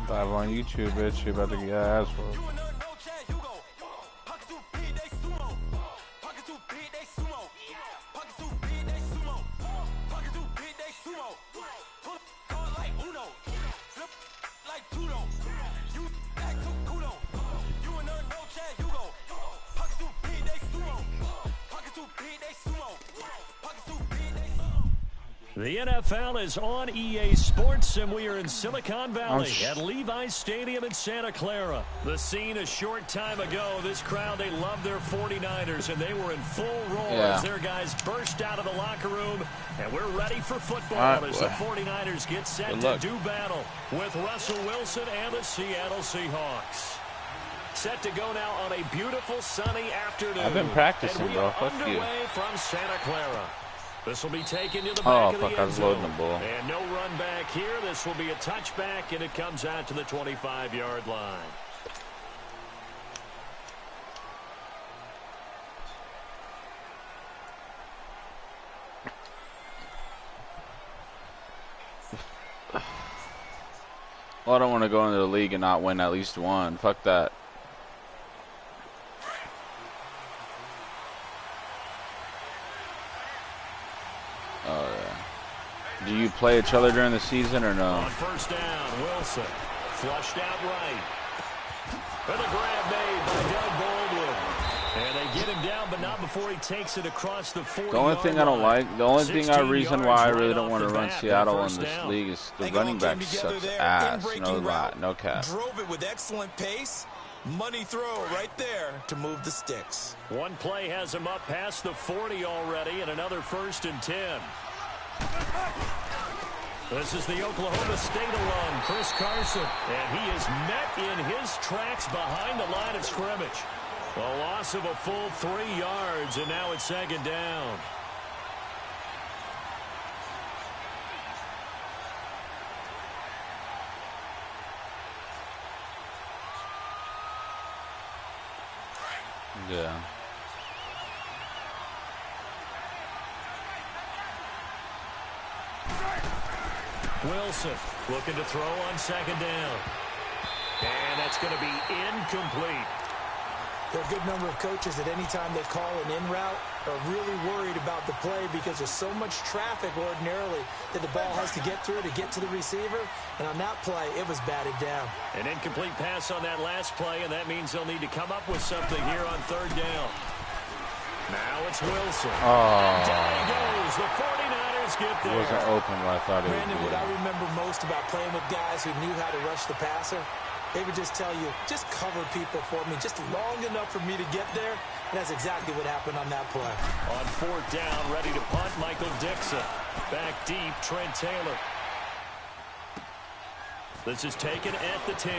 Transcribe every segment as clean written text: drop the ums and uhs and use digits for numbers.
Live on YouTube, bitch. You about to get your ass whooped. The NFL is on EA Sports, and we are in Silicon Valley at Levi's Stadium in Santa Clara. The scene a short time ago, this crowd, they love their 49ers, and they were in full roar as their guys burst out of the locker room, and we're ready for football as the 49ers get set to do battle with Russell Wilson and the Seattle Seahawks. Set to go now on a beautiful sunny afternoon. I've been practicing, and we bro. are Fuck you. underway from Santa Clara. This will be taken to the back of the end zone. And no run back here. This will be a touchback, and it comes out to the 25-yard line. Well, I don't want to go into the league and not win at least one. Fuck that. Do you play each other during the season or no? On first down, Wilson flushed out right. And a grab made by Doug Baldwin. And they get him down, but not before he takes it across the 40-yard line. The only thing I don't like, the only reason why I really don't want to run Seattle in this league is the running back sucks ass. No cap. Drove it with excellent pace. Money throw right there to move the sticks. One play has him up past the 40 already, and another 1st and 10. This is the Oklahoma State alum, Chris Carson, and he is met in his tracks behind the line of scrimmage. A loss of a full 3 yards, and now it's 2nd down. Yeah. Wilson looking to throw on 2nd down. And that's going to be incomplete. There are a good number of coaches at any time they call an in route are really worried about the play because there's so much traffic ordinarily that the ball has to get through to get to the receiver. And on that play, it was batted down. An incomplete pass on that last play, and that means they'll need to come up with something here on 3rd down. Now it's Wilson. Down he goes. The 49ers get there. It wasn't open where I thought it Brandon, would be. what I remember most about playing with guys who knew how to rush the passer, they would just tell you, just cover people for me, just long enough for me to get there. And that's exactly what happened on that play. On 4th down, ready to punt, Michael Dixon. Back deep, Trent Taylor. This is taken at the 10.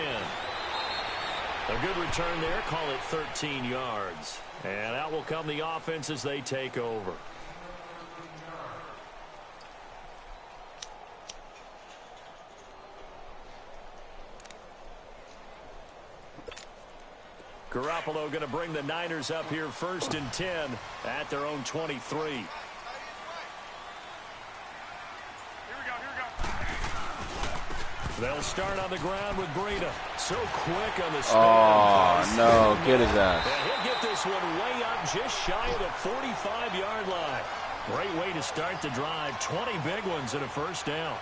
A good return there, call it 13 yards. And out will come the offense as they take over. Garoppolo going to bring the Niners up here 1st and 10 at their own 23. They'll start on the ground with Breida. So quick on the start. Oh, no. Get his ass. And he'll get this one way up just shy of the 45-yard line. Great way to start the drive. 20 big ones and a 1st down.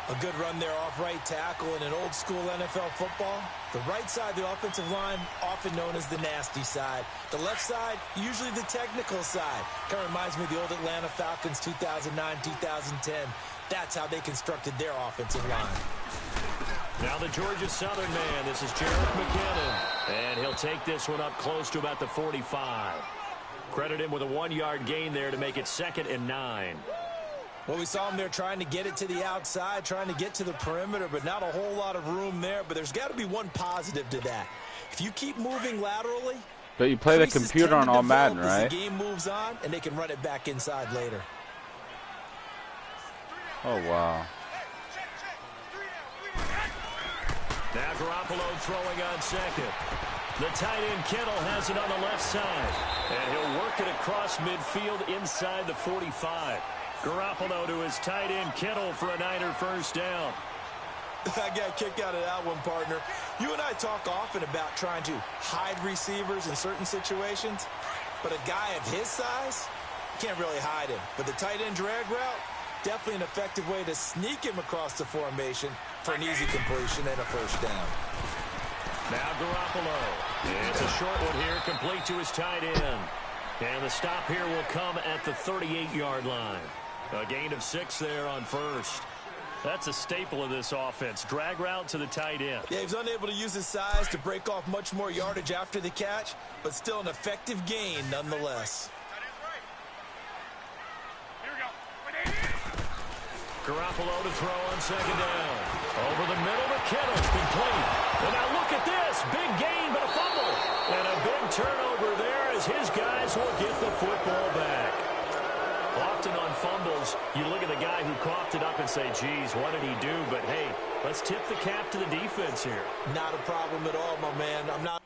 A good run there off right tackle in an old-school NFL football. The right side of the offensive line, often known as the nasty side. The left side, usually the technical side. Kind of reminds me of the old Atlanta Falcons 2009, 2010. That's how they constructed their offensive line. Now the Georgia Southern man. This is Jerick McKinnon. And he'll take this one up close to about the 45. Credit him with a 1-yard gain there to make it 2nd and 9. Well, we saw him there trying to get it to the outside, trying to get to the perimeter, but not a whole lot of room there. But there's got to be one positive to that. If you keep moving laterally, but you play the computer on all Madden, right? The game moves on, and they can run it back inside later. Oh, wow. Now Garoppolo throwing on 2nd. The tight end Kittle has it on the left side. And he'll work it across midfield inside the 45. Garoppolo to his tight end Kittle for a Niner 1st down. I got a kick out of that one, partner. You and I talk often about trying to hide receivers in certain situations, but a guy of his size can't really hide him. But the tight end drag route, definitely an effective way to sneak him across the formation for an easy completion and a first down. Now Garoppolo. It's a short one here, complete to his tight end. And the stop here will come at the 38-yard line. A gain of 6 there on first. That's a staple of this offense. Drag route to the tight end. Yeah, he's unable to use his size to break off much more yardage after the catch, but still an effective gain nonetheless. Garoppolo to throw on second down. Over the middle to Kittle. Complete. And now look at this. Big gain, but a fumble. And a big turnover there as his guys will get the football back. Often on fumbles, you look at the guy who coughed it up and say, geez, what did he do? But, hey, let's tip the cap to the defense here. Not a problem at all, my man. I'm not.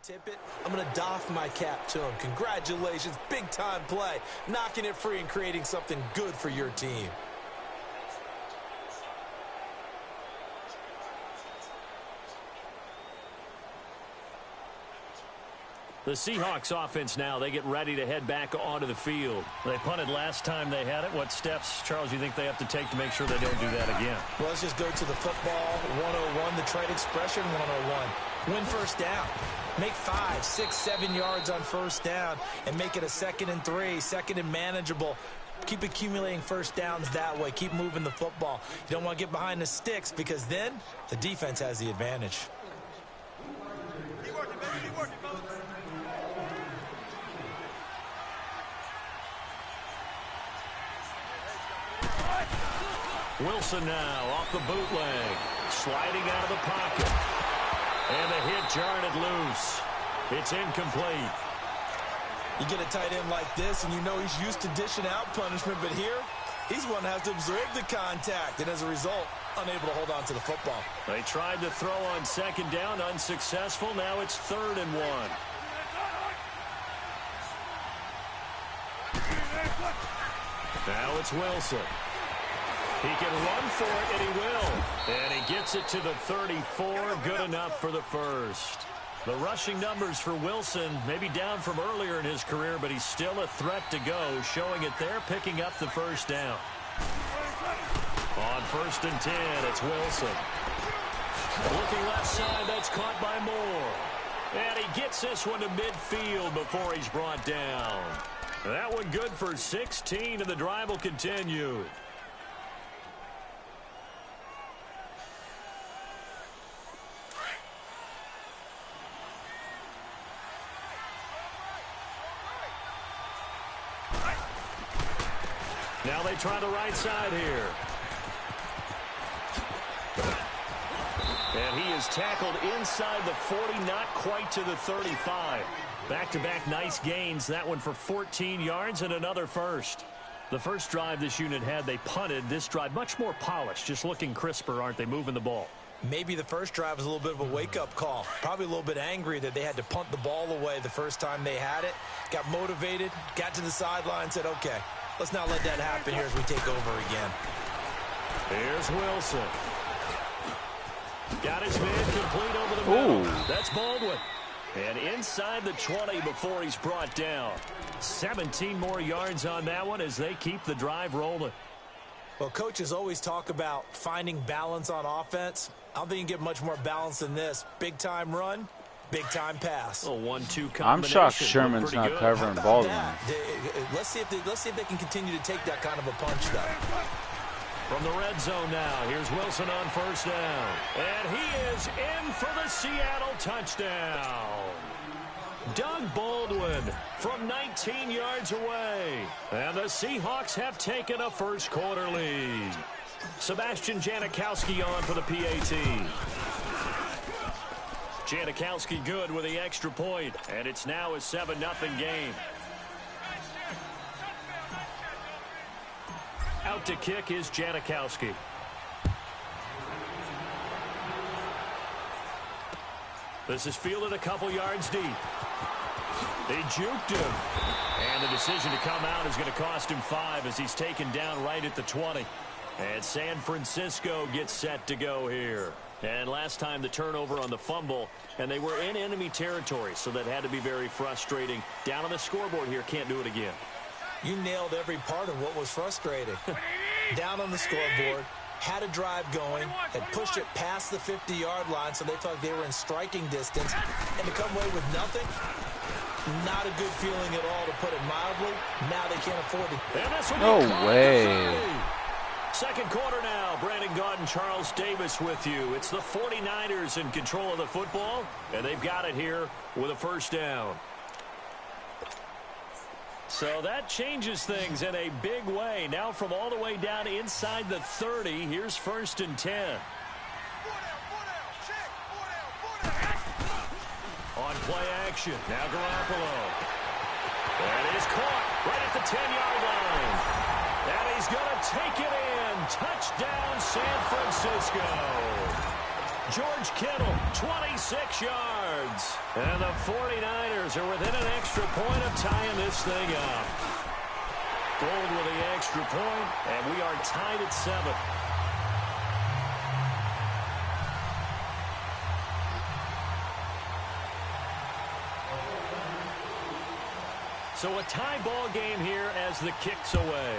Tip it. I'm going to doff my cap to him. Congratulations. Big time play. Knocking it free and creating something good for your team. The Seahawks offense now, they get ready to head back onto the field. They punted last time they had it. What steps, Charles, you think they have to take to make sure they don't do that again? Well, let's just go to the football 101, the trade expression 101. Win first down. Make 5, 6, 7 yards on first down and make it a 2nd and 3, 2nd and manageable. Keep accumulating first downs that way. Keep moving the football. You don't want to get behind the sticks because then the defense has the advantage. Wilson now off the bootleg. Sliding out of the pocket. And the hit jarred it loose. It's incomplete. You get a tight end like this, and you know he's used to dishing out punishment, but here, he's one that has to absorb the contact, and as a result, unable to hold on to the football. They tried to throw on second down, unsuccessful. Now it's 3rd and 1. Now it's Wilson. He can run for it, and he will. And he gets it to the 34. Good enough for the first. The rushing numbers for Wilson may be down from earlier in his career, but he's still a threat to go, showing it there, picking up the first down. On 1st and 10, it's Wilson. Looking left side, that's caught by Moore. And he gets this one to midfield before he's brought down. That one good for 16, and the drive will continue. Now they try the right side here. And he is tackled inside the 40, not quite to the 35. Back-to-back nice gains. That one for 14 yards and another first. The first drive this unit had, they punted. This drive, much more polished, just looking crisper, aren't they, moving the ball? Maybe the first drive was a little bit of a wake-up call. Probably a little bit angry that they had to punt the ball away the first time they had it. Got motivated, got to the sideline, said, okay, let's not let that happen here as we take over again. Here's Wilson. Got his man complete over the middle. Ooh. That's Baldwin. And inside the 20 before he's brought down. 17 more yards on that one as they keep the drive rolling. Well, coaches always talk about finding balance on offense. I don't think you can get much more balance than this. Big-time run, big-time pass. A 1-2 combination. I'm shocked Sherman's not covering Baldwin. Let's see if they can continue to take that kind of a punch, though. From the red zone now, here's Wilson on first down. And he is in for the Seattle touchdown. Doug Baldwin from 19 yards away. And the Seahawks have taken a first quarter lead. Sebastian Janikowski on for the PAT. Janikowski good with the extra point. And it's now a 7-0 game. Out to kick is Janikowski. This is fielded a couple yards deep. They juked him. And the decision to come out is going to cost him 5 as he's taken down right at the 20. And San Francisco gets set to go here. And last time the turnover on the fumble, and they were in enemy territory, so that had to be very frustrating. Down on the scoreboard here, can't do it again. You nailed every part of what was frustrating. Down on the scoreboard, had a drive going, had pushed it past the 50-yard line, so they thought they were in striking distance, and to come away with nothing, not a good feeling at all, to put it mildly. Now they can't afford it. No way. Second quarter now. Brandon Gaudin, Charles Davis with you. It's the 49ers in control of the football, and they've got it here with a first down. So that changes things in a big way. Now from all the way down inside the 30, here's 1st and 10. On play action. Now Garoppolo. And he's caught right at the 10-yard line. And he's going to take it in. Touchdown, San Francisco. George Kittle, 26 yards. And the 49ers are within an extra point of tying this thing up. Gold with the extra point, and we are tied at 7. So a tie ball game here as the kick's away.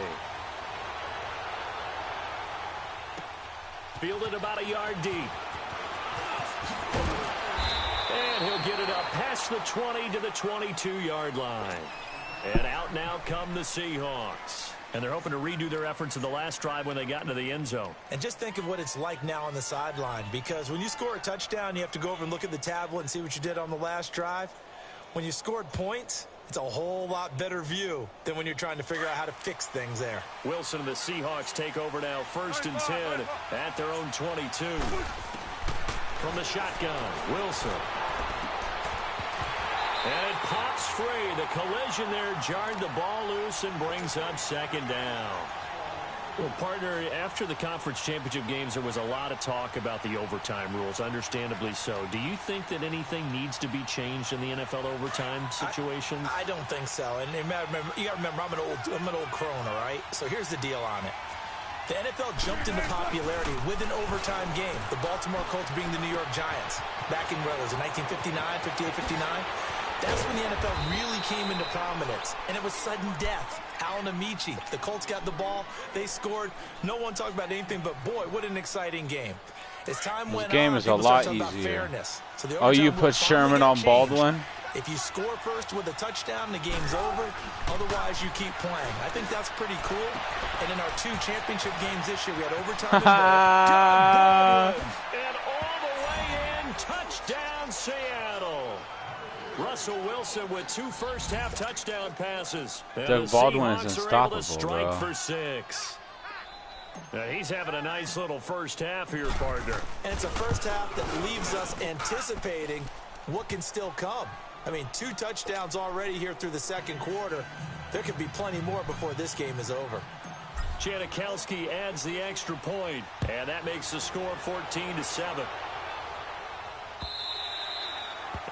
Fielded about a yard deep. And he'll get it up past the 20 to the 22-yard line. And out now come the Seahawks. And they're hoping to redo their efforts in the last drive when they got into the end zone. And just think of what it's like now on the sideline, because when you score a touchdown, you have to go over and look at the tablet and see what you did on the last drive. When you scored points, it's a whole lot better view than when you're trying to figure out how to fix things there. Wilson and the Seahawks take over now, 1st and 10 at their own 22. From the shotgun, Wilson. And it pops free. The collision there jarred the ball loose and brings up 2nd down. Well, partner, after the conference championship games, there was a lot of talk about the overtime rules, understandably so. Do you think that anything needs to be changed in the NFL overtime situation? I don't think so. And you got to remember, I'm an old crone, all right? So here's the deal on it. The NFL jumped into popularity with an overtime game. The Baltimore Colts being the New York Giants. Back in, what was it, 1959, 58, 59? That's when the NFL really came into prominence, and it was sudden death. Alan Amici, the Colts got the ball, they scored. No one talked about anything, but boy, what an exciting game. As time went on, this game is a lot easier. So oh, you put Sherman on Baldwin? If you score first with a touchdown, the game's over. Otherwise, you keep playing. I think that's pretty cool. And in our 2 championship games this year, we had overtime and all the way in, touchdown Seattle. Russell Wilson with 2 first-half touchdown passes. Doug Baldwin is unstoppable, strike bro. for 6. Now he's having a nice little first half here, partner. And it's a first half that leaves us anticipating what can still come. I mean, 2 touchdowns already here through the second quarter. There could be plenty more before this game is over. Janikowski adds the extra point, and that makes the score 14-7.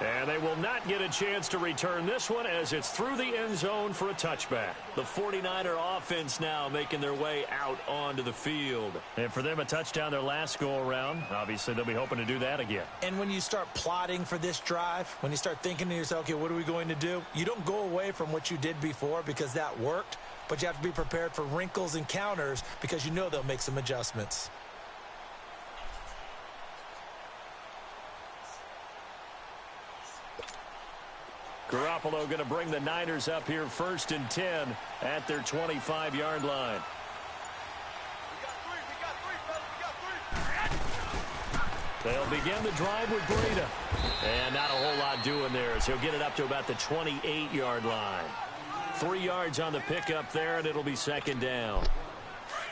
And they will not get a chance to return this one as it's through the end zone for a touchback. The 49er offense now making their way out onto the field. And for them, a touchdown their last go-around. Obviously, they'll be hoping to do that again. And when you start plotting for this drive, when you start thinking to yourself, okay, what are we going to do? You don't go away from what you did before because that worked, but you have to be prepared for wrinkles and counters because you know they'll make some adjustments. Garoppolo going to bring the Niners up here 1st and 10 at their 25-yard line. They'll begin the drive with Breida. And not a whole lot doing there as he'll get it up to about the 28-yard line. 3 yards on the pickup there, and it'll be 2nd down.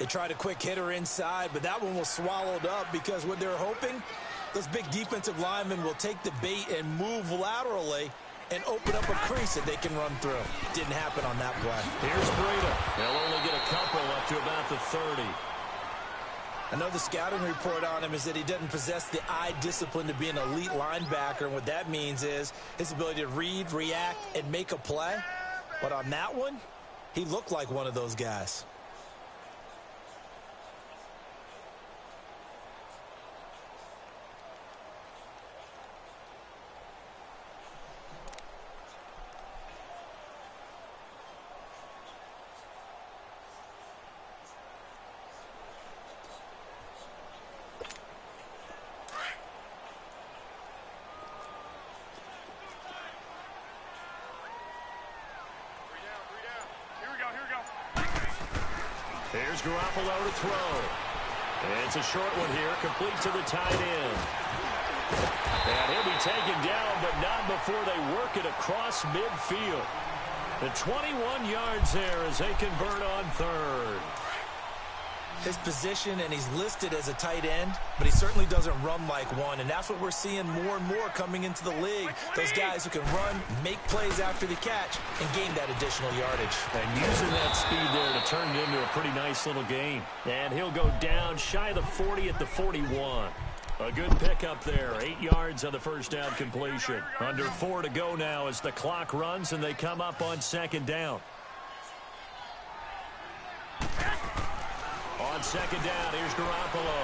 They tried a quick hitter inside, but that one was swallowed up because what they're hoping, those big defensive linemen will take the bait and move laterally and open up a crease that they can run through. Didn't happen on that play. Here's Breida. They'll only get a couple up to about at the 30. I know the scouting report on him is that he doesn't possess the eye discipline to be an elite linebacker, and what that means is his ability to read, react, and make a play. But on that one, he looked like one of those guys. Here's Garoppolo to throw. And it's a short one here, complete to the tight end. And he'll be taken down, but not before they work it across midfield. The 21 yards there as they convert on third. His position, and he's listed as a tight end, but he certainly doesn't run like one, and that's what we're seeing more and more coming into the league. Those guys who can run, make plays after the catch, and gain that additional yardage. And using that speed there to turn it into a pretty nice little game. And he'll go down shy of the 40 at the 41. A good pickup there, 8 yards on the first down completion. Under 4 to go now as the clock runs and they come up on second down. On second down, here's Garoppolo.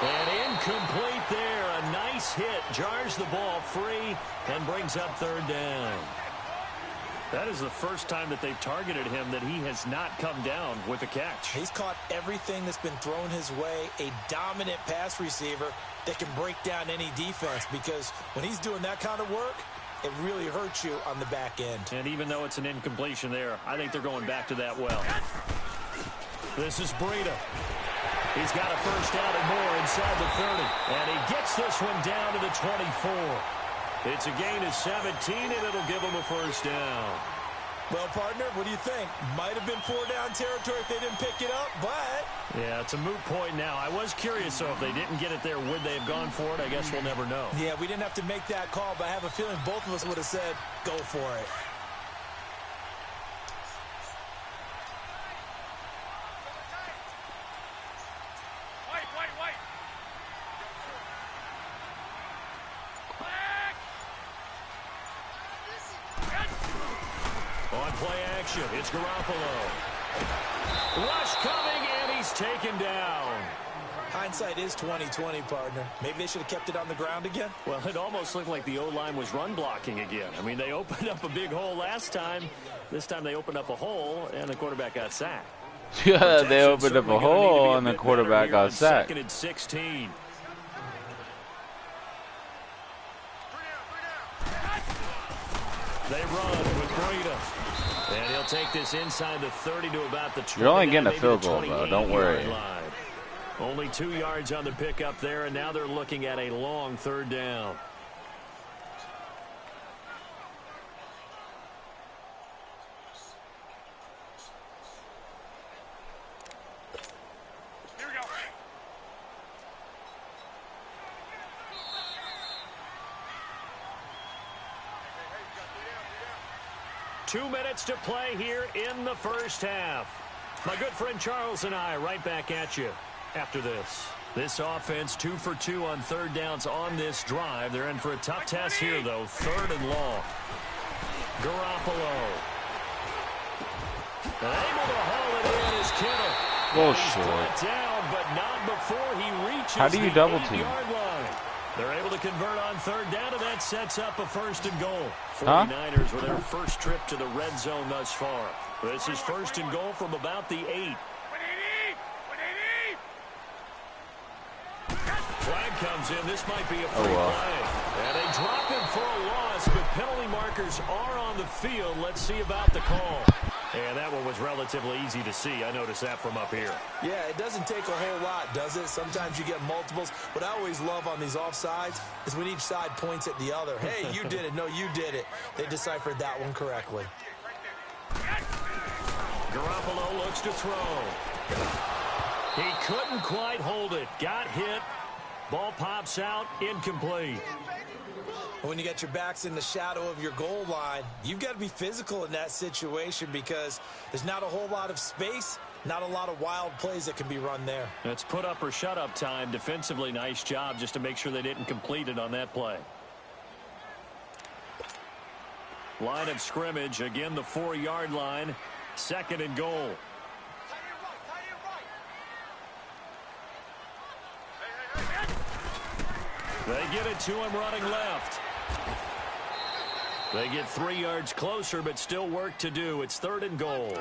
And incomplete there. A nice hit. Jars the ball free and brings up third down. That is the first time that they've targeted him that he has not come down with a catch. He's caught everything that's been thrown his way. A dominant pass receiver that can break down any defense, because when he's doing that kind of work, it really hurts you on the back end. And even though it's an incompletion there, I think they're going back to that well. This is Breida. He's got a first down and more inside the 30. And he gets this one down to the 24. It's a gain of 17, and it'll give him a first down. Well, partner, what do you think? Might have been 4-down territory if they didn't pick it up, but... Yeah, it's a moot point now. I was curious, though, if they didn't get it there, would they have gone for it? I guess we'll never know. Yeah, we didn't have to make that call, but I have a feeling both of us would have said, go for it. On play action, it's Garoppolo. Rush coming, and he's taken down. Hindsight is 20/20, partner. Maybe they should have kept it on the ground again. Well, it almost looked like the O-line was run blocking again. I mean, they opened up a big hole last time. This time they opened up a hole, and the quarterback got sacked. Yeah, they opened up a hole, and the quarterback got sacked. Second and 16. They run with Breida. And he'll take this inside the 30 to about the 20. You're only getting a field goal, though. Don't worry. Only 2 yards on the pickup there, and now they're looking at a long third down. Here we go. 2 minutes to play here in the first half. My good friend Charles and I right back at you after this. This offense 2 for 2 on third downs on this drive. They're in for a tough test here, though. Third and long. Garoppolo. Able to haul it in is Kittle. Bullshit. Brought down, but not before he reaches How do you double team? 8-yard line. They're able to convert on third down, and that sets up a first and goal. Huh? 49ers with their first trip to the red zone thus far. This is first and goal from about the 8. Flag comes in. This might be a free play. And they drop him for a loss, but penalty markers are on the field. Let's see about the call. And that one was relatively easy to see. I noticed that from up here. Yeah, it doesn't take a whole lot, does it? Sometimes you get multiples. What I always love on these offsides is when each side points at the other. Hey, you did it. No, you did it. They deciphered that one correctly. Garoppolo looks to throw. He couldn't quite hold it. Got hit. Ball pops out, incomplete. When you got your backs in the shadow of your goal line, you've got to be physical in that situation because there's not a whole lot of space, not a lot of wild plays that can be run there. It's put up or shut up time. Defensively, nice job just to make sure they didn't complete it on that play. Line of scrimmage, again the 4-yard line, 2nd and goal. They get it to him running left. They get 3 yards closer, but still work to do. It's 3rd and goal.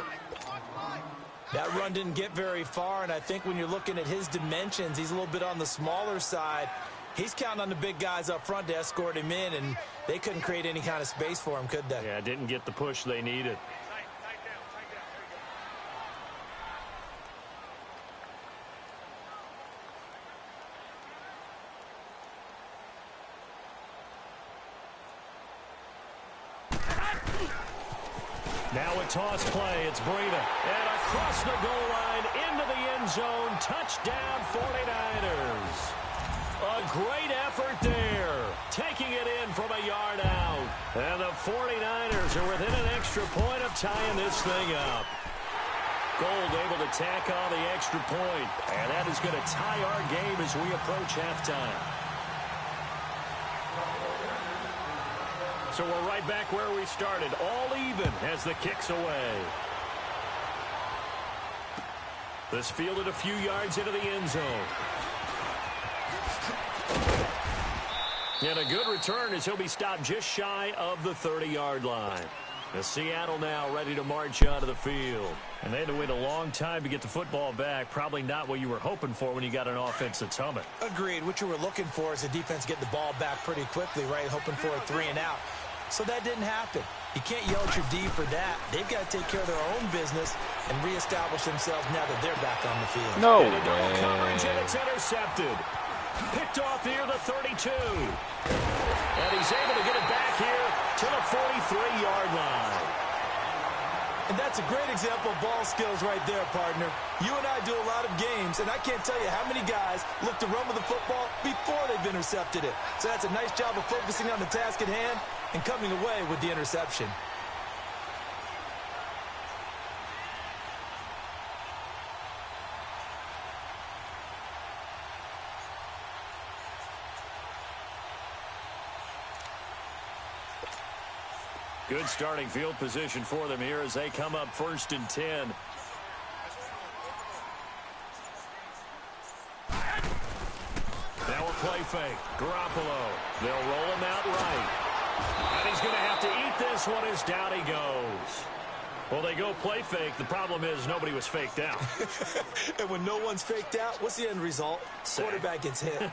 That run didn't get very far, and I think when you're looking at his dimensions, he's a little bit on the smaller side. He's counting on the big guys up front to escort him in, and they couldn't create any kind of space for him, could they? Yeah, didn't get the push they needed. Now a toss play. It's Breida. And across the goal line into the end zone. Touchdown 49ers. A great effort there. Taking it in from a yard out. And the 49ers are within an extra point of tying this thing up. Gold able to tack on the extra point. And that is going to tie our game as we approach halftime. So we're right back where we started, all even as the kick's away. This fielded a few yards into the end zone. And a good return as he'll be stopped just shy of the 30-yard line. The Seattle now ready to march onto the field. And they had to wait a long time to get the football back. Probably not what you were hoping for when you got an offense that's humming. Agreed. What you were looking for is the defense get the ball back pretty quickly, right? Hoping for a 3 and out. So that didn't happen. You can't yell at your D for that. They've got to take care of their own business and reestablish themselves now that they're back on the field. No way. Coverage, and it's intercepted. Picked off near the 32. And he's able to get it back here to the 43-yard line. And that's a great example of ball skills right there, partner. You and I do a lot of games, and I can't tell you how many guys look to run with the football before they've intercepted it. So that's a nice job of focusing on the task at hand and coming away with the interception. Good starting field position for them here as they come up 1st and 10. Now a play fake. Garoppolo. They'll roll him out right. And he's going to have to eat this one as down he goes. Well, they go play fake. The problem is nobody was faked out. And when no one's faked out, what's the end result? Sack. Quarterback gets hit.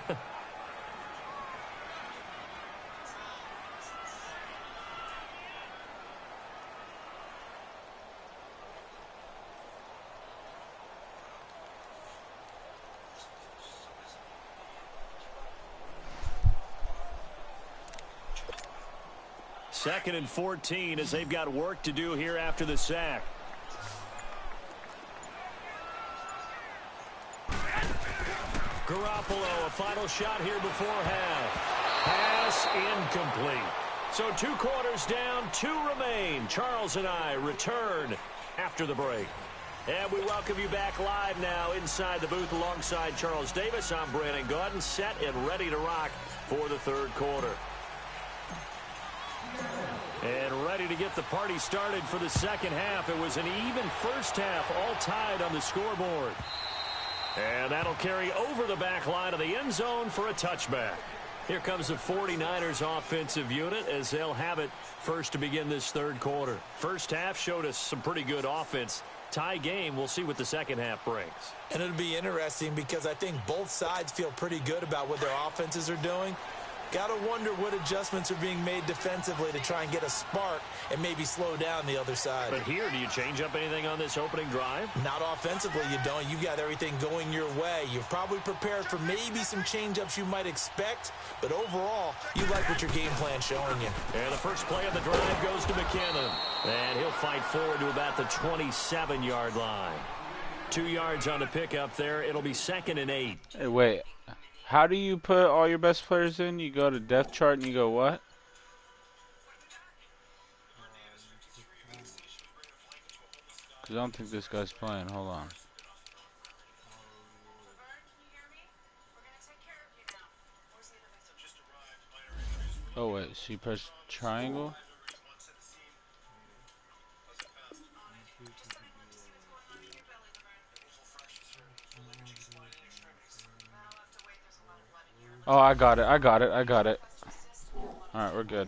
Second and 14 as they've got work to do here after the sack. Garoppolo, a final shot here before half. Pass incomplete. So 2 quarters down, 2 remain. Charles and I return after the break. And we welcome you back live now inside the booth alongside Charles Davis. I'm Brandon Gaudin, set and ready to rock for the 3rd quarter. And ready to get the party started for the 2nd half. It was an even first half, all tied on the scoreboard. And that'll carry over the back line of the end zone for a touchback. Here comes the 49ers offensive unit as they'll have it first to begin this 3rd quarter. First half showed us some pretty good offense. Tie game, we'll see what the 2nd half brings. And it'll be interesting because I think both sides feel pretty good about what their offenses are doing. Got to wonder what adjustments are being made defensively to try and get a spark and maybe slow down the other side. But here, do you change up anything on this opening drive? Not offensively, you don't. You've got everything going your way. You've probably prepared for maybe some change-ups you might expect, but overall, you like what your game plan's showing you. And the first play of the drive goes to McKinnon. And he'll fight forward to about the 27-yard line. 2 yards on the pickup there. It'll be 2nd and 8. Hey, wait. How do you put all your best players in? You go to depth chart and you go what? Because I don't think this guy's playing. Hold on. Oh, wait. So you press triangle? Oh, I got it. I got it. I got it. Alright, we're good.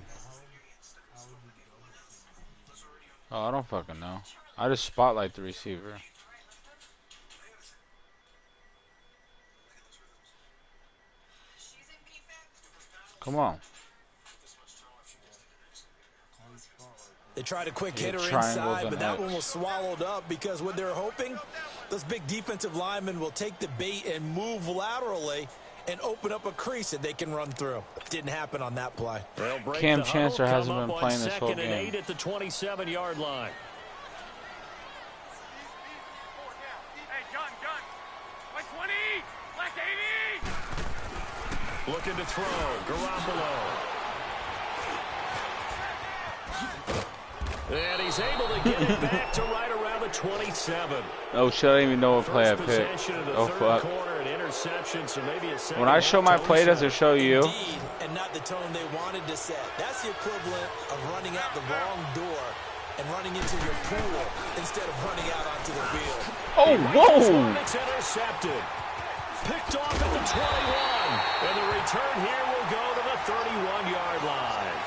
Oh, I don't fucking know. I just spotlight the receiver. Come on. They tried a quick Yeah, hitter triangles inside, and but that X. one was swallowed up because what they're hoping, those big defensive linemen will take the bait and move laterally and open up a crease that they can run through. Didn't happen on that play. Cam Chancellor hasn't been playing this whole game. 2nd and 8 at the 27-yard line. Looking to throw, Garoppolo. And he's able to get it back to right around the 27. Oh shit, I don't even know what play I picked. Oh fuck. When I show my play, does it show you? Indeed, and not the tone they wanted to set. That's the equivalent of running out the wrong door and running into your pool instead of running out onto the field. Oh, whoa! It's intercepted. Picked off at the 21. And the return here will go to the 31-yard line.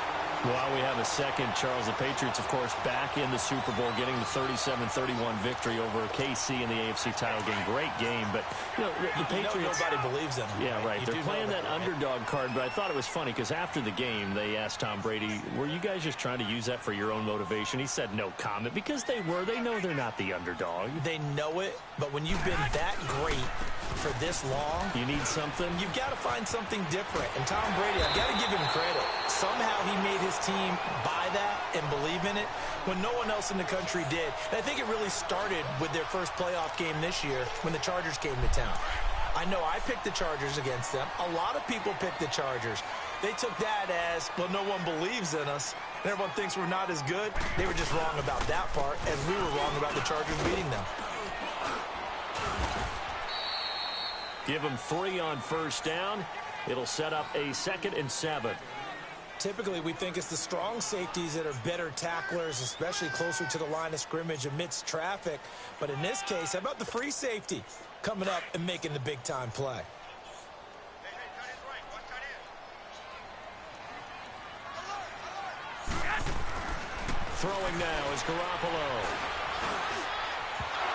While we have a second, Charles, the Patriots, of course, back in the Super Bowl, getting the 37-31 victory over KC in the AFC title game. Great game, but you know, the Patriots. Nobody believes in them. Yeah, right. They're playing that underdog card, but I thought it was funny because after the game, they asked Tom Brady, "Were you guys just trying to use that for your own motivation?" He said, "No comment," because they were. They know they're not the underdog. They know it, but when you've been that great for this long, you need something. You've got to find something different. And Tom Brady, I've got to give him credit. Somehow he made his team buy that and believe in it when no one else in the country did. And I think it really started with their first playoff game this year when the Chargers came to town. I know I picked the Chargers against them. A lot of people picked the Chargers. They took that as, well, no one believes in us, and everyone thinks we're not as good. They were just wrong about that part, as we were wrong about the Chargers beating them. Give them 3 on first down. It'll set up a 2nd and 7. Typically, we think it's the strong safeties that are better tacklers, especially closer to the line of scrimmage amidst traffic. But in this case, how about the free safety coming up and making the big-time play? Throwing now is Garoppolo.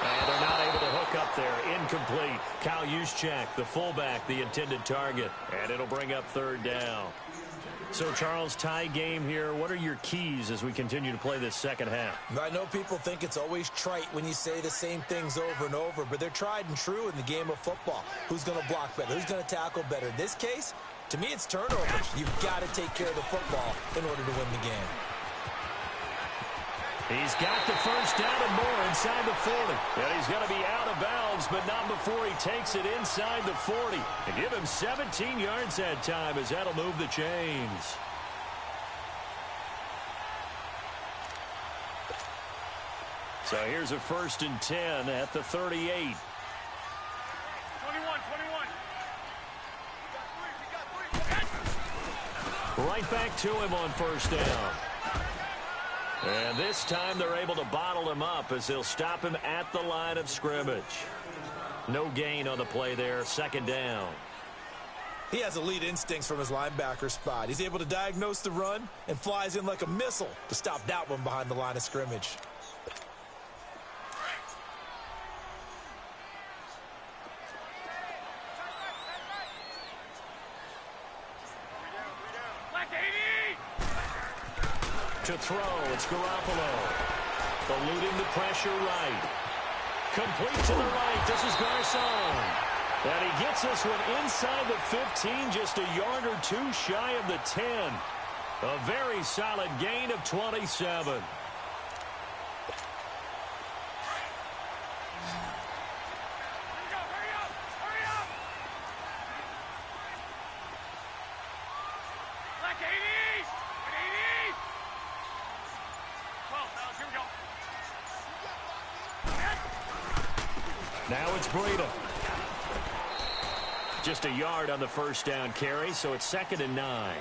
And they're not able to hook up there. Incomplete. Kyle Juszczyk, the fullback, the intended target. And it'll bring up 3rd down. So, Charles, tie game here. What are your keys as we continue to play this second half? I know people think it's always trite when you say the same things over and over, but they're tried and true in the game of football. Who's going to block better? Who's going to tackle better? In this case, to me, it's turnovers. You've got to take care of the football in order to win the game. He's got the first down and more inside the 40. And he's going to be out of bounds, but not before he takes it inside the 40. And give him 17 yards that time as that'll move the chains. So here's a 1st and 10 at the 38. 21. Right back to him on first down. And this time they're able to bottle him up as they'll stop him at the line of scrimmage. No gain on the play there. 2nd down. He has elite instincts from his linebacker spot. He's able to diagnose the run and flies in like a missile to stop that one behind the line of scrimmage. To throw, it's Garoppolo. Eluding the pressure right. Complete to the right. This is Garcon. And he gets this one inside the 15, just a yard or 2 shy of the 10. A very solid gain of 27. Now it's Breida. Just a yard on the first down carry, so it's 2nd and 9.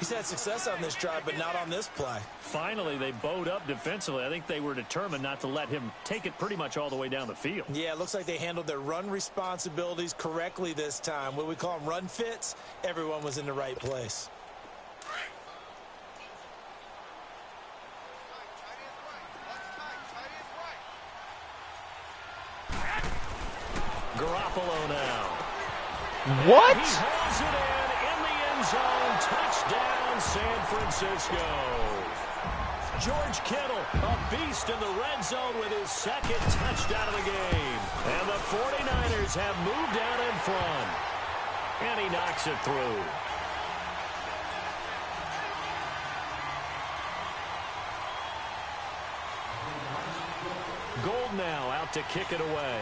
He's had success on this drive, but not on this play. Finally, they bowed up defensively. I think they were determined not to let him take it pretty much all the way down the field. Yeah, it looks like they handled their run responsibilities correctly this time. What we call them run fits, everyone was in the right place. Garoppolo now. What? He hauls it in the end zone. Touchdown, San Francisco. George Kittle, a beast in the red zone with his 2nd touchdown of the game. And the 49ers have moved out in front. And he knocks it through. Gold now out to kick it away.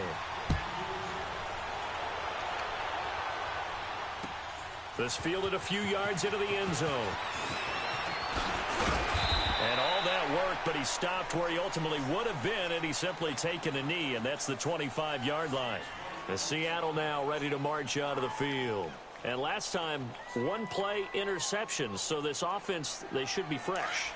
This fielded a few yards into the end zone. And all that work, but he stopped where he ultimately would have been, and he's simply taken a knee, and that's the 25-yard line. The Seattle now ready to march out of the field. And last time, 1-play interception, so this offense, they should be fresh.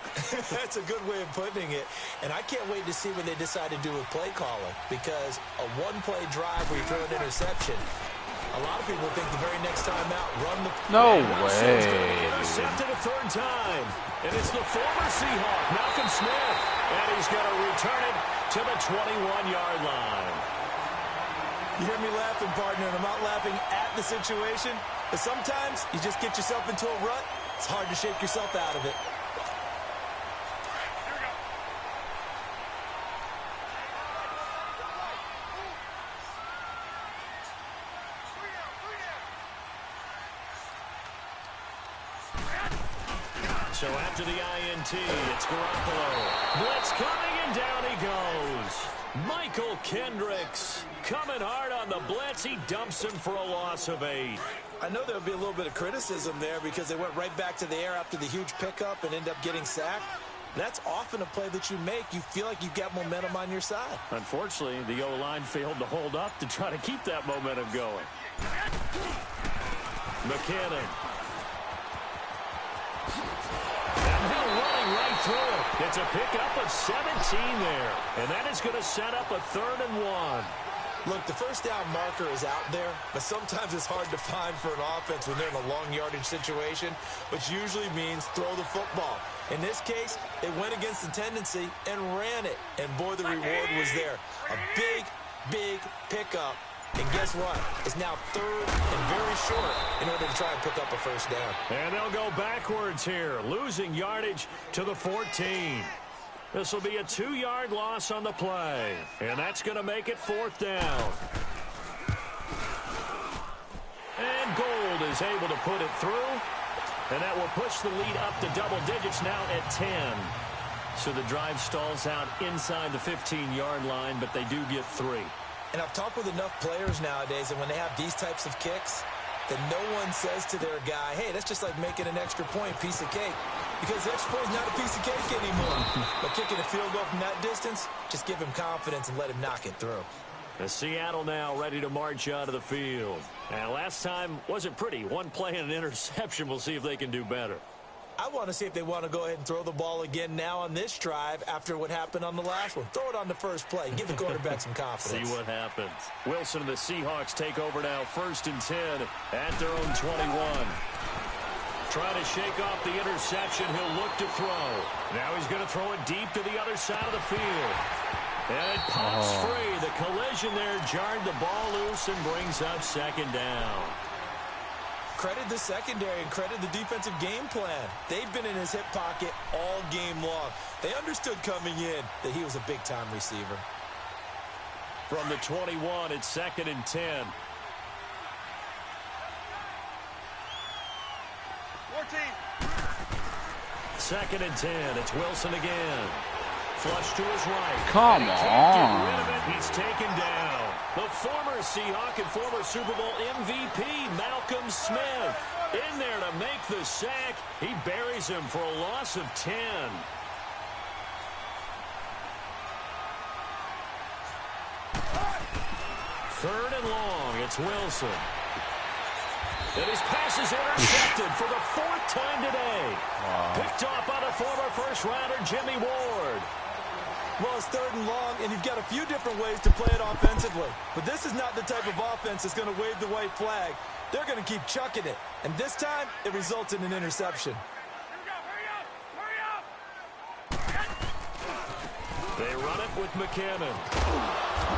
That's a good way of putting it. And I can't wait to see what they decide to do with play calling, because a 1-play drive where you throw an interception, a lot of people think the very next time out, run the... No way. Intercepted a 3rd time. And it's the former Seahawk, Malcolm Smith. And he's going to return it to the 21-yard line. You hear me laughing, partner, and I'm not laughing at the situation. But sometimes you just get yourself into a rut. It's hard to shake yourself out of it. So after the INT, it's Garoppolo. Blitz coming, and down he goes. Michael Kendricks coming hard on the blitz. He dumps him for a loss of 8. I know there'll be a little bit of criticism there because they went right back to the air after the huge pickup and end up getting sacked. That's often a play that you make. You feel like you've got momentum on your side. Unfortunately, the O-line failed to hold up to try to keep that momentum going. McKinnon. Running right through it. It's a pickup of 17 there. And that is going to set up a 3rd and 1. Look, the first down marker is out there, but sometimes it's hard to find for an offense when they're in a long yardage situation, which usually means throw the football. In this case, they went against the tendency and ran it. And boy, the reward was there. A big, big pickup. And guess what? It's now 3rd and very short in order to try and pick up a first down. And they'll go backwards here, losing yardage to the 14. This will be a 2-yard loss on the play. And that's going to make it 4th down. And Gold is able to put it through. And that will push the lead up to double digits now at 10. So the drive stalls out inside the 15-yard line, but they do get 3. And I've talked with enough players nowadays, and when they have these types of kicks, that no one says to their guy, hey, that's just like making an extra point, piece of cake. Because the extra point is not a piece of cake anymore. But kicking a field goal from that distance, just give him confidence and let him knock it through. The Seattle now ready to march out of the field. And last time wasn't pretty. 1 play and an interception. We'll see if they can do better. I want to see if they want to go ahead and throw the ball again now on this drive after what happened on the last one. Throw it on the first play. Give the quarterback some confidence. See what happens. Wilson and the Seahawks take over now, 1st and 10 at their own 21. Trying to shake off the interception. He'll look to throw. Now he's going to throw it deep to the other side of the field. And it pops free. The collision there jarred the ball loose and brings up 2nd down. Credit the secondary and credit the defensive game plan. They've been in his hip pocket all game long. They understood coming in that he was a big-time receiver. From the 21, it's 2nd and 10. 14. 2nd and 10. It's Wilson again. Flush to his right. Come Get rid of on. it. He's taken down. The former Seahawk and former Super Bowl MVP, Malcolm Smith. In there to make the sack. He buries him for a loss of 10. 3rd and long. It's Wilson. And his pass is intercepted for the 4th time today. Picked off by the former first-rounder Jimmy Ward. Well, it's 3rd and long, and you've got a few different ways to play it offensively. But this is not the type of offense that's going to wave the white flag. They're going to keep chucking it. And this time, it results in an interception. They run it with McKinnon.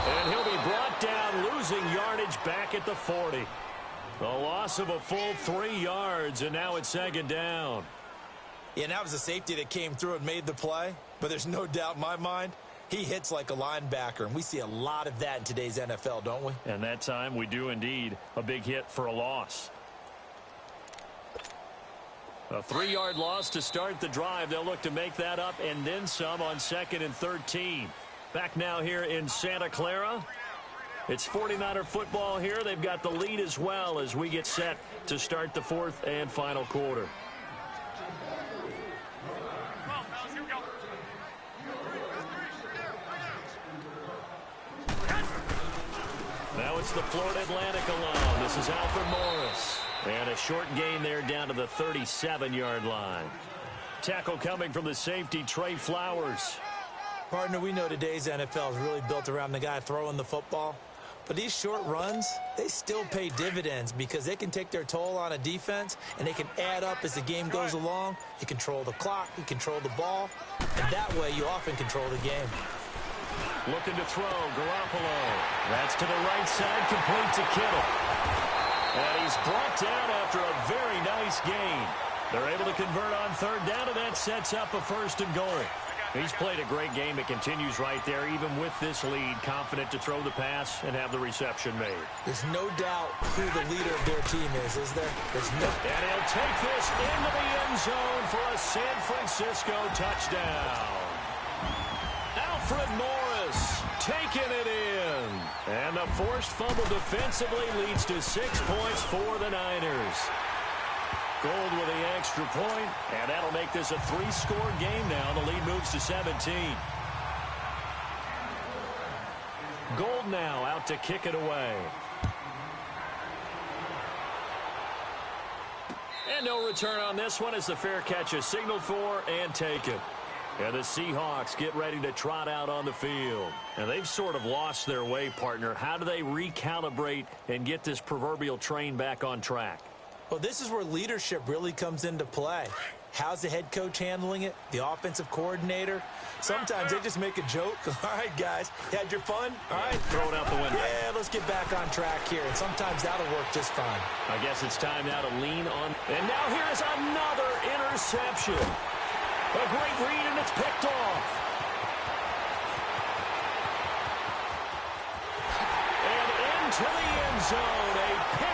And he'll be brought down, losing yardage back at the 40. A loss of a full 3 yards, and now it's 2nd down. Yeah, and that was a safety that came through and made the play. But there's no doubt in my mind, he hits like a linebacker. And we see a lot of that in today's NFL, don't we? And that time we do indeed. A big hit for a loss. A 3-yard loss to start the drive. They'll look to make that up and then some on 2nd and 13. Back now here in Santa Clara. It's 49er football here. They've got the lead as well as we get set to start the 4th and final quarter. Now it's the Florida Atlantic alone. This is Alfred Morris. And a short gain there down to the 37-yard line. Tackle coming from the safety, Trey Flowers. Partner, we know today's NFL is really built around the guy throwing the football. But these short runs, they still pay dividends because they can take their toll on a defense, and they can add up as the game goes along. You control the clock, you control the ball, and that way you often control the game. Looking to throw, Garoppolo. That's to the right side, complete to Kittle. And he's brought down after a very nice gain. They're able to convert on 3rd down, and that sets up a 1st and goal. He's played a great game. It continues right there, even with this lead, confident to throw the pass and have the reception made. There's no doubt who the leader of their team is there? There's no... And he'll take this into the end zone for a San Francisco touchdown. Alfred Morris taking it in. And the forced fumble defensively leads to 6 points for the Niners. Gold with the extra point, and that'll make this a 3-score game now. The lead moves to 17. Gold now out to kick it away. And no return on this one as the fair catch is signaled for and taken. And the Seahawks get ready to trot out on the field. And they've sort of lost their way, partner. How do they recalibrate and get this proverbial train back on track? Well, this is where leadership really comes into play. How's the head coach handling it? The offensive coordinator? Sometimes they just make a joke. All right, guys, had your fun? All right. Throw it out the window. Yeah, let's get back on track here. And sometimes that'll work just fine. I guess it's time now to lean on. And now here's another interception. A great read, and it's picked off. And into the end zone. A